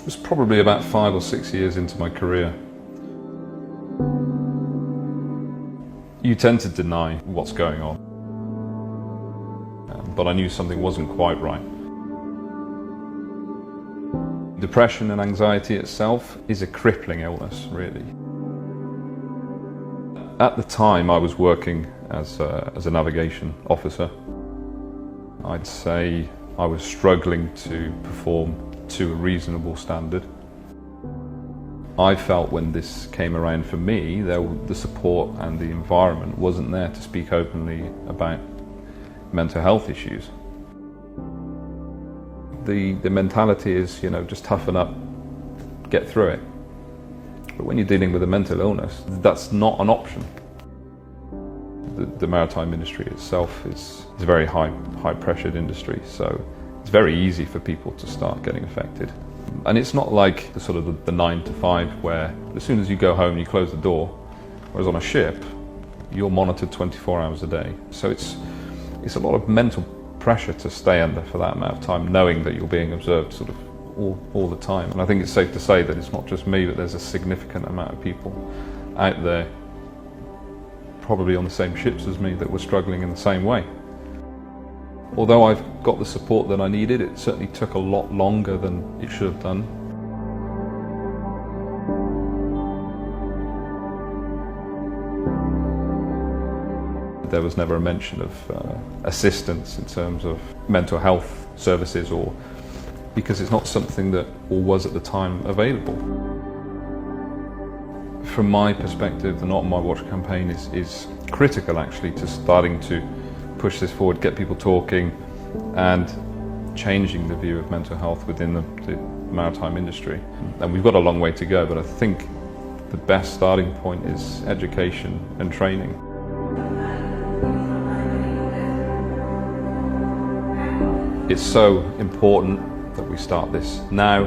was probably about 5 or 6 years into my career. You tend to deny what's going on, but I knew something wasn't quite right. Depression and anxiety itself is a crippling illness, really. At the time, I was working as a navigation officer. I'd say I was struggling to perform to a reasonable standard. I felt when this came around for me, the support and the environment wasn't there to speak openly about mental health issues. The mentality is, just toughen up, get through it. But when you're dealing with a mental illness, that's not an option. The maritime industry itself is a very high-pressured industry, so it's very easy for people to start getting affected. And it's not like the 9 to 5 where as soon as you go home you close the door, whereas on a ship you're monitored 24 hours a day. So it's a lot of mental pressure to stay under for that amount of time, knowing that you're being observed all the time. And I think it's safe to say that it's not just me, but there's a significant amount of people out there probably on the same ships as me that were struggling in the same way. Although I've got the support that I needed, it certainly took a lot longer than it should have done. There was never a mention of assistance in terms of mental health services, or because it's not something that was at the time available. From my perspective, the Not On My Watch campaign is critical actually to starting to push this forward, get people talking and changing the view of mental health within the maritime industry. And we've got a long way to go, but I think the best starting point is education and training. It's so important that we start this now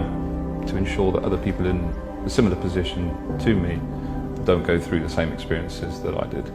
to ensure that other people in a similar position to me don't go through the same experiences that I did.